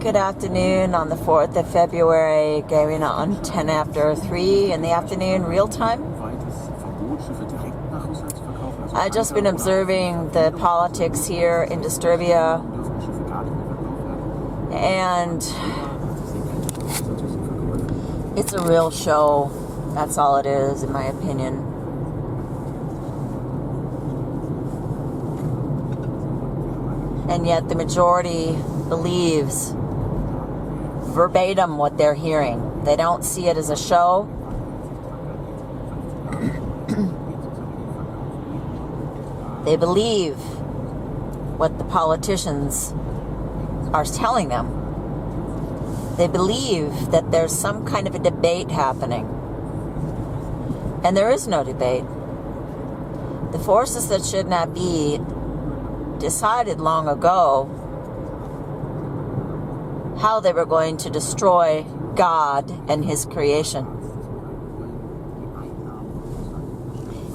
Good afternoon on the 4th of February, going on 10 after 3 in the afternoon, real time. I've just been observing the politics here in Disturbia, and it's a real show. That's all it is, in my opinion. And yet the majority believes verbatim what they're hearing. They don't see it as a show. They believe what the politicians are telling them. They believe that there's some kind of a debate happening. And there is no debate. The forces that should not be decided long ago how they were going to destroy God and His creation.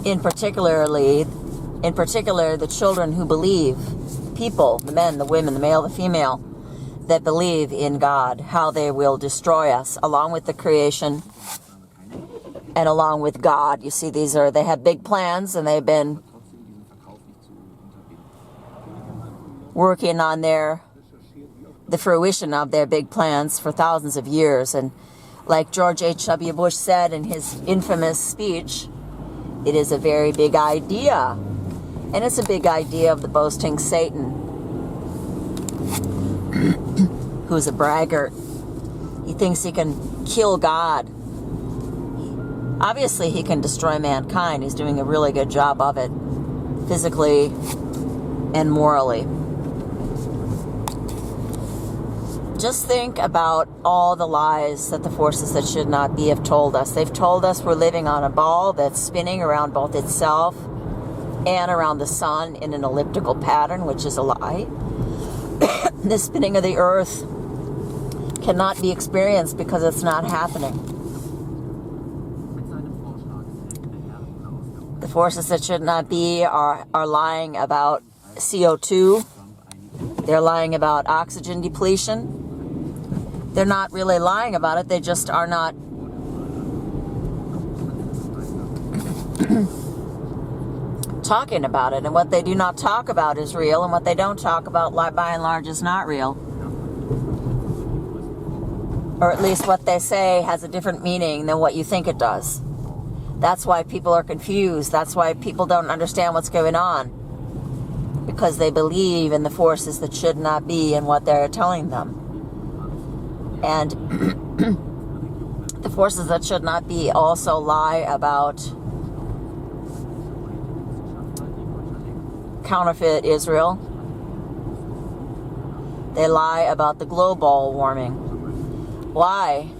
In particular, the children who believe, people, the men, the women, the male, the female, that believe in God, how they will destroy us, along with the creation and along with God. You see, they have big plans, and they've been working on the fruition of their big plans for thousands of years. And like George H.W. Bush said in his infamous speech, it is a very big idea. And it's a big idea of the boasting Satan, who's a braggart. He thinks he can kill God. Obviously, he can destroy mankind. He's doing a really good job of it, physically and morally. Just think about all the lies that the forces that should not be have told us. They've told us we're living on a ball that's spinning around both itself and around the sun in an elliptical pattern, which is a lie. The spinning of the earth cannot be experienced because it's not happening. The forces that should not be are lying about CO2. They're lying about oxygen depletion. They're not really lying about it. They just are not talking about it. And what they do not talk about is real, and what they don't talk about, by and large, is not real. Or at least what they say has a different meaning than what you think it does. That's why people are confused. That's why people don't understand what's going on. Because they believe in the forces that should not be and what they're telling them. And the forces that should not be also lie about counterfeit Israel. They lie about the glow-baal warming. Why?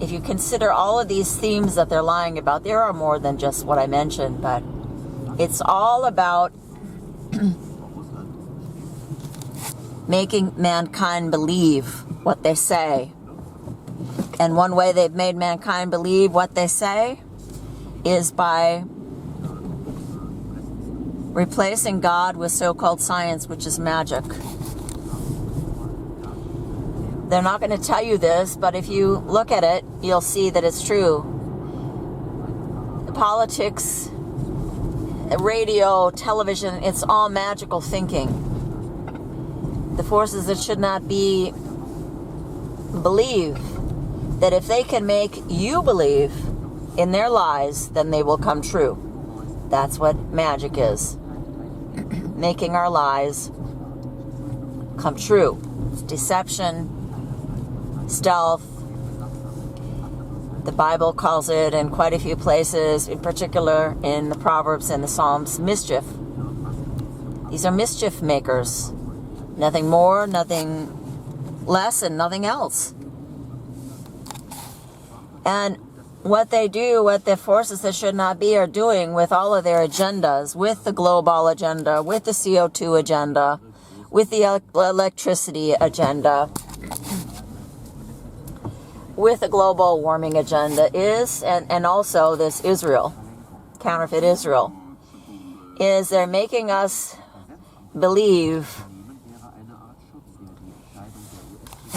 If you consider all of these themes that they're lying about, there are more than just what I mentioned, but it's all about making mankind believe what they say. And one way they've made mankind believe what they say is by replacing God with so-called science, which is magic. They're not going to tell you this, but if you look at it, you'll see that it's true. Politics, radio, television, it's all magical thinking. The forces that should not be believe that if they can make you believe in their lies, then they will come true. That's what magic is. Making our lies come true. It's deception, stealth. The Bible calls it in quite a few places, in particular in the Proverbs and the Psalms, mischief. These are mischief makers. Nothing more, nothing less, and nothing else. And what they do, what the forces that should not be are doing with all of their agendas, with the glow-baal agenda, with the CO2 agenda, with the electricity agenda, with the global warming agenda is, and also this Israel, counterfeit Israel, is they're making us believe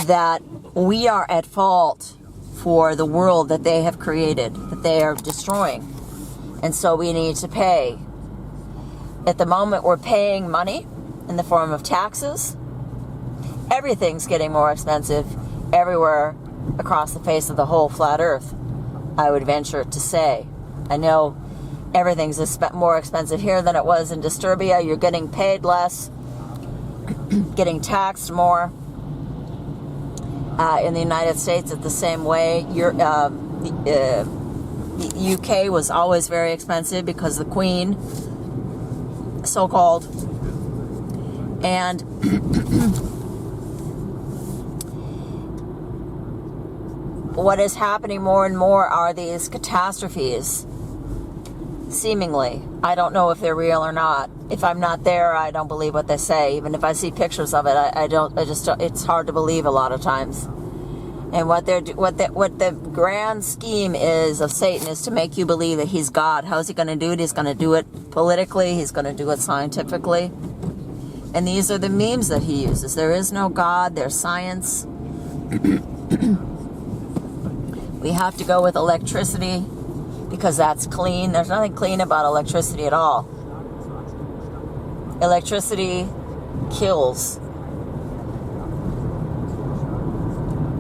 that we are at fault for the world that they have created, that they are destroying. And so we need to pay. At the moment, we're paying money in the form of taxes. Everything's getting more expensive everywhere across the face of the whole flat earth, I would venture to say. I know everything's more expensive here than it was in Disturbia. You're getting paid less, getting taxed more. In the United States, it's the same way. The UK was always very expensive because the Queen, so-called, and what is happening more and more are these catastrophes, seemingly. I don't know if they're real or not. If I'm not there, I don't believe what they say. Even if I see pictures of it, it's hard to believe a lot of times. And what the grand scheme is of Satan is to make you believe that he's God. How's he going to do it? He's going to do it politically. He's going to do it scientifically. And these are the memes that he uses. There is no God. There's science. We have to go with electricity because that's clean. There's nothing clean about electricity at all. Electricity kills.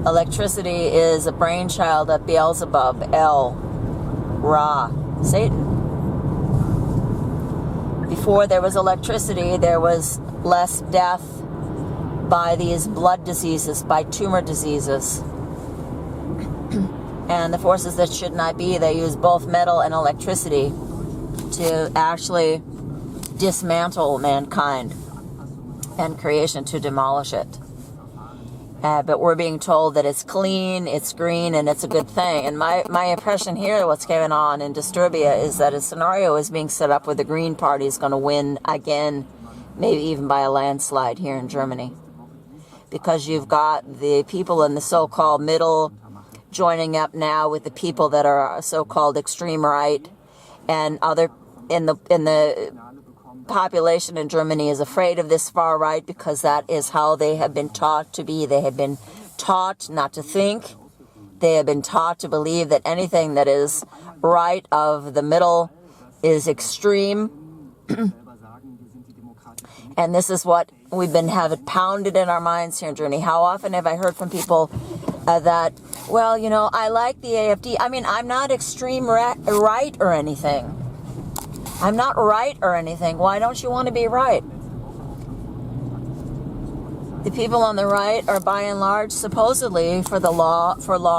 Electricity is a brainchild of Beelzebub, El, Ra, Satan. Before there was electricity, there was less death by these blood diseases, by tumor diseases. And the forces that should not be, they use both metal and electricity to actually dismantle mankind and creation, to demolish it. But we're being told that it's clean, it's green, and it's a good thing. And my impression here, what's going on in Disturbia, is that a scenario is being set up where the Green Party is going to win again, maybe even by a landslide here in Germany. Because you've got the people in the so-called middle joining up now with the people that are so-called extreme right, and other in the population in Germany is afraid of this far right because that is how they have been taught to be. They have been taught not to think. They have been taught to believe that anything that is right of the middle is extreme. And this is what we've been having pounded in our minds here in Germany. How often have I heard from people that, well, you know, I like the AFD. I mean, I'm not extreme right or anything. I'm not right or anything. Why don't you want to be right? The people on the right are by and large supposedly for law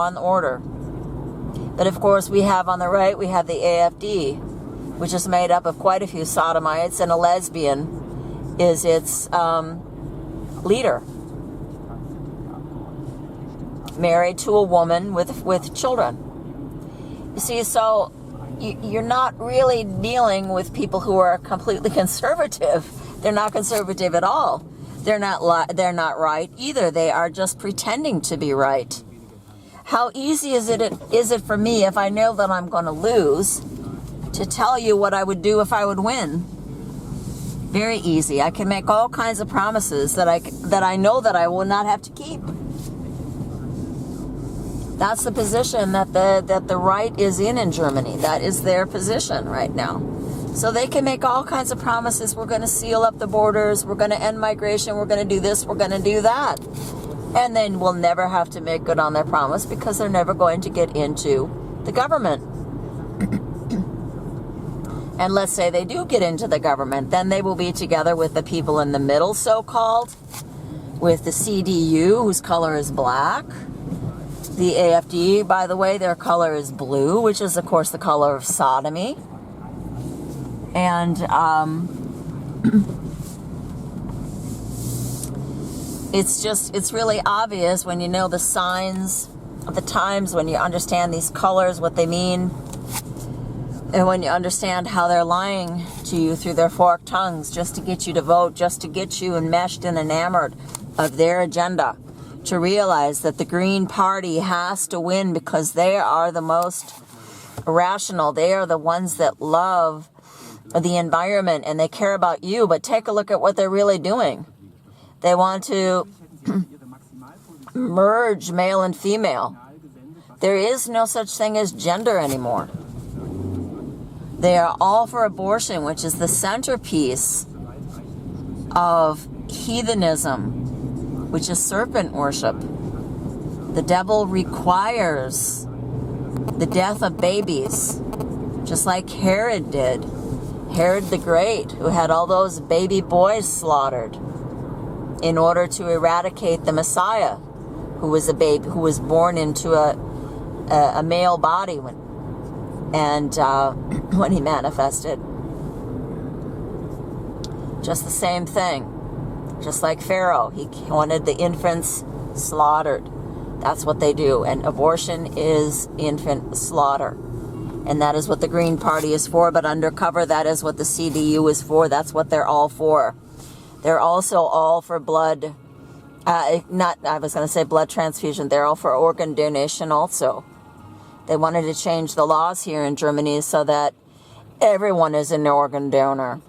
and order. But of course we have on the right, we have the AFD, which is made up of quite a few sodomites, and a lesbian is its leader. Married to a woman with children. You see, so you're not really dealing with people who are completely conservative. They're not conservative at all. They're not right either. They are just pretending to be right. How easy is it for me, if I know that I'm going to lose, to tell you what I would do if I would win? Very easy. I can make all kinds of promises that I know that I will not have to keep. That's the position that the right is in Germany. That is their position right now. So they can make all kinds of promises. We're going to seal up the borders. We're going to end migration. We're going to do this. We're going to do that. And then we'll never have to make good on their promise because they're never going to get into the government. And let's say they do get into the government. Then they will be together with the people in the middle, so-called, with the CDU, whose color is black. The AFD, by the way, their color is blue, which is, of course, the color of sodomy. And it's really obvious when you know the signs of the times, when you understand these colors, what they mean, and when you understand how they're lying to you through their forked tongues just to get you to vote, just to get you enmeshed and enamored of their agenda. To realize that the Green Party has to win because they are the most rational. They are the ones that love the environment and they care about you. But take a look at what they're really doing. They want to merge male and female. There is no such thing as gender anymore. They are all for abortion, which is the centerpiece of heathenism, which is serpent worship. The devil requires the death of babies, just like Herod did. Herod the Great, who had all those baby boys slaughtered in order to eradicate the Messiah, who was a babe, who was born into a male body when he manifested. Just the same thing. Just like Pharaoh, he wanted the infants slaughtered. That's what they do. And abortion is infant slaughter. And that is what the Green Party is for. But undercover, that is what the CDU is for. That's what they're all for. They're also all for blood. I was going to say blood transfusion. They're all for organ donation also. They wanted to change the laws here in Germany so that everyone is an organ donor.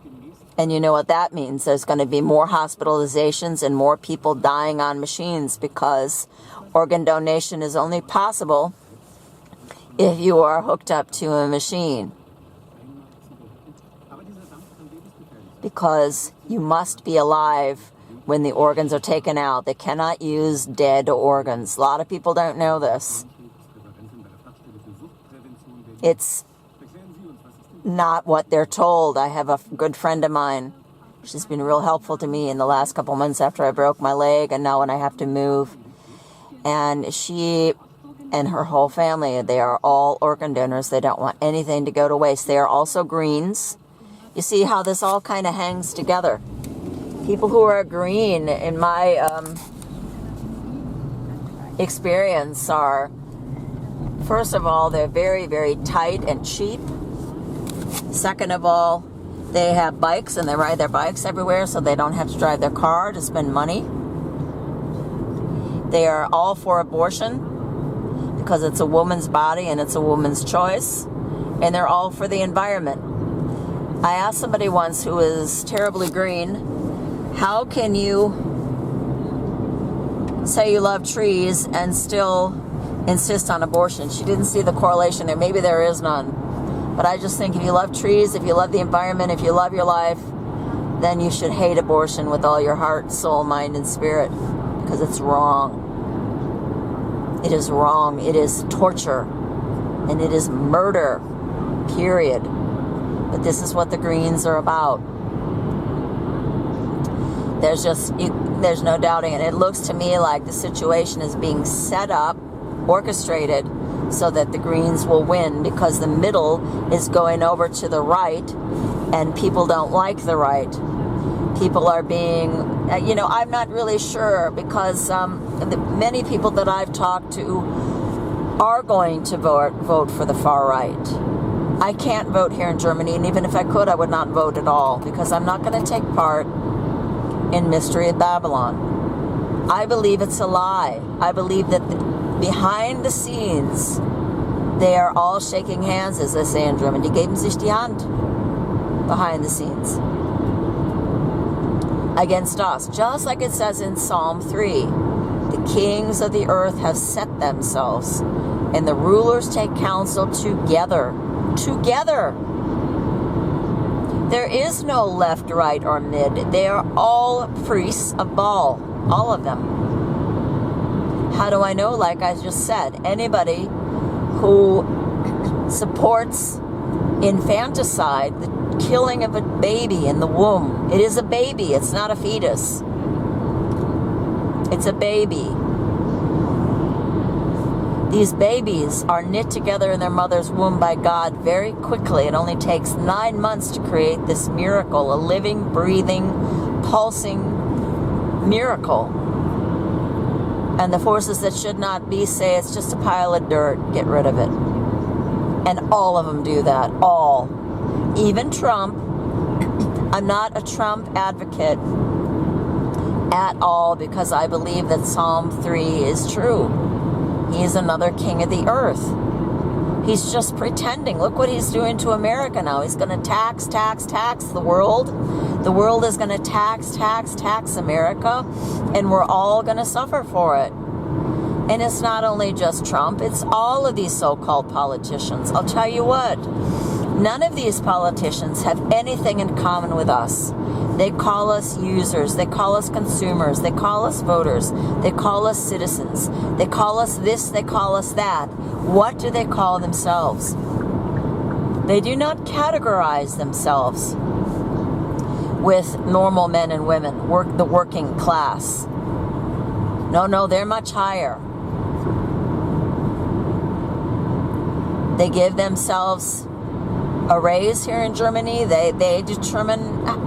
And you know what that means. There's going to be more hospitalizations and more people dying on machines, because organ donation is only possible if you are hooked up to a machine. Because you must be alive when the organs are taken out. They cannot use dead organs. A lot of people don't know this. It's not what they're told. I have a good friend of mine. She's been real helpful to me in the last couple months after I broke my leg and now when I have to move. And she and her whole family, they are all organ donors. They don't want anything to go to waste. They are also Greens. You see how this all kind of hangs together. People who are green, in my experience, are, first of all, they're very, very tight and cheap. Second of all, they have bikes and they ride their bikes everywhere, so they don't have to drive their car to spend money. They are all for abortion because it's a woman's body and it's a woman's choice. And they're all for the environment. I asked somebody once who is terribly green, how can you say you love trees and still insist on abortion? She didn't see the correlation there. Maybe there is none. But I just think if you love trees, if you love the environment, if you love your life, then you should hate abortion with all your heart, soul, mind, and spirit, because it's wrong. It is wrong. It is torture. And it is murder, period. But this is what the Greens are about. There's no doubting it. It looks to me like the situation is being set up, orchestrated, so that the Greens will win, because the middle is going over to the right, and people don't like the right. People are being, I'm not really sure, because many people that I've talked to are going to vote for the far right. I can't vote here in Germany, and even if I could, I would not vote at all, because I'm not going to take part in Mystery of Babylon. I believe it's a lie. I believe that behind the scenes, they are all shaking hands, as they say in German. Die geben sich die Hand behind the scenes against us. Just like it says in Psalm 3, the kings of the earth have set themselves, and the rulers take counsel together. Together. There is no left, right, or mid. They are all priests of Baal. All of them. How do I know? Like I just said, anybody who supports infanticide, the killing of a baby in the womb. It is a baby. It's not a fetus. It's a baby. These babies are knit together in their mother's womb by God very quickly. It only takes 9 months to create this miracle, a living, breathing, pulsing miracle. And the forces that should not be say it's just a pile of dirt, get rid of it. And all of them do that, all. Even Trump. I'm not a Trump advocate at all, because I believe that Psalm 3 is true. He is another king of the earth. He's just pretending. Look what he's doing to America now. He's going to tax the world. The world is going to tax America, and we're all going to suffer for it. And it's not only just Trump, it's all of these so-called politicians. I'll tell you what, none of these politicians have anything in common with us. They call us users, they call us consumers, they call us voters, they call us citizens, they call us this, they call us that. What do they call themselves? They do not categorize themselves with normal men and women, the working class. No, they're much higher. They give themselves a raise here in Germany. They determine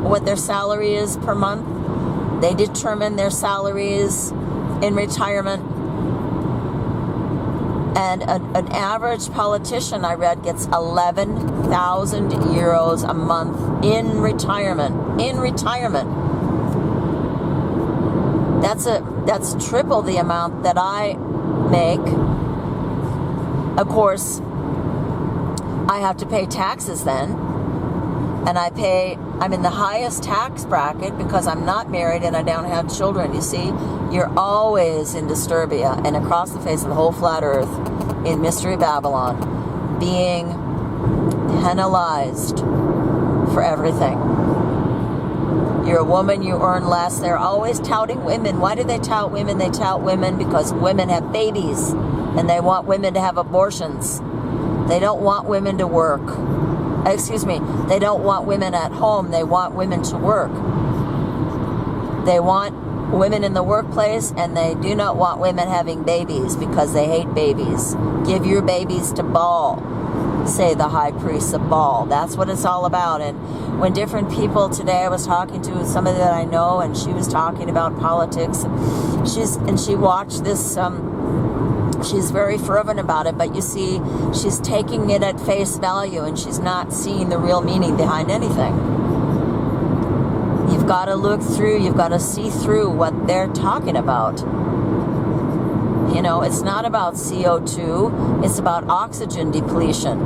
what their salary is per month. They determine their salaries in retirement. And an average politician, I read, gets 11,000 euros a month in retirement. In retirement. That's triple the amount that I make. Of course, I have to pay taxes then, and I'm in the highest tax bracket because I'm not married and I don't have children. You see, you're always in Disturbia and across the face of the whole flat earth in Mystery Babylon, being penalized for everything. You're a woman, you earn less. They're always touting women. Why do they tout women? They tout women because women have babies and they want women to have abortions. They don't want women to work. Excuse me, they don't want women at home. They want women to work. They want women in the workplace, and they do not want women having babies because they hate babies. Give your babies to Baal, say the high priests of Baal. That's what it's all about. And when different people today, I was talking to somebody that I know, and she was talking about politics. She watched this. She's very fervent about it, but you see, she's taking it at face value, and she's not seeing the real meaning behind anything. You've got to look through, you've got to see through what they're talking about. You know, it's not about CO2, it's about oxygen depletion,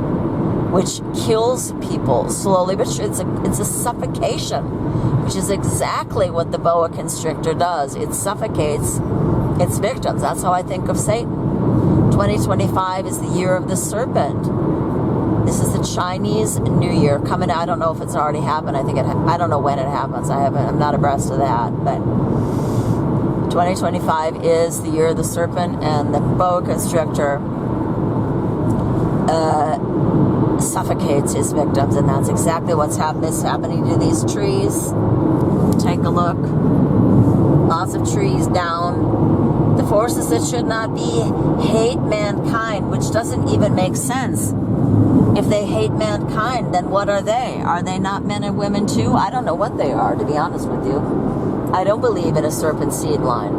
which kills people slowly, but it's a suffocation, which is exactly what the boa constrictor does. It suffocates its victims. That's how I think of Satan. 2025 is the year of the serpent. This is the Chinese New Year coming. I don't know if it's already happened. I don't know when it happens. I'm not abreast of that. But 2025 is the year of the serpent, and the boa constrictor suffocates his victims, and that's exactly what's happening to these trees. Take a look. Lots of trees down. The forces that should not be hate mankind, which doesn't even make sense. If they hate mankind, then what are they? Are they not men and women too? I don't know what they are, to be honest with you. I don't believe in a serpent seed line.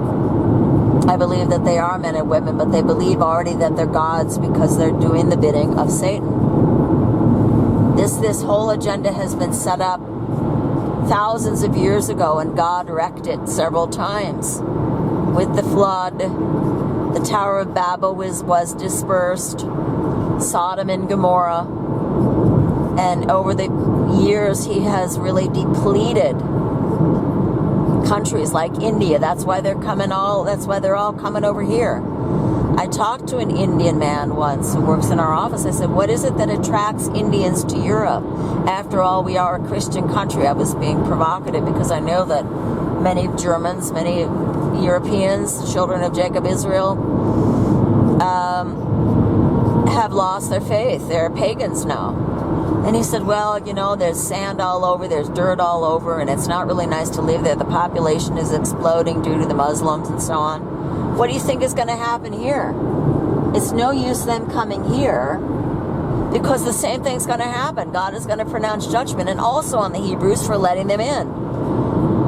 I believe that they are men and women, but they believe already that they're gods because they're doing the bidding of Satan. This whole agenda has been set up thousands of years ago, and God wrecked it several times. With the flood, the Tower of Babel was dispersed, Sodom and Gomorrah, and over the years he has really depleted countries like India. That's why they're all coming over here. I talked to an Indian man once who works in our office. I said, what is it that attracts Indians to Europe? After all, we are a Christian country. I was being provocative because I know that many Germans, many Europeans, children of Jacob Israel, have lost their faith. They're pagans now. And he said, well, you know, there's sand all over, there's dirt all over, and it's not really nice to live there. The population is exploding due to the Muslims and so on. What do you think is going to happen here? It's no use them coming here because the same thing's going to happen. God is going to pronounce judgment, and also on the Hebrews for letting them in.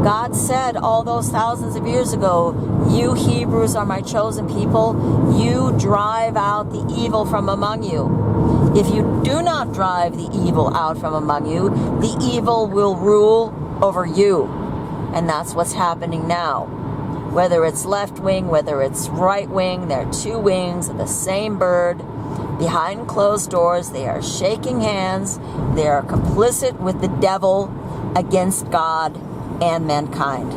God said all those thousands of years ago, you Hebrews are my chosen people. You drive out the evil from among you. If you do not drive the evil out from among you, the evil will rule over you. And that's what's happening now. Whether it's left wing, whether it's right wing, they're two wings of the same bird. Behind closed doors, they are shaking hands. They are complicit with the devil against God and mankind.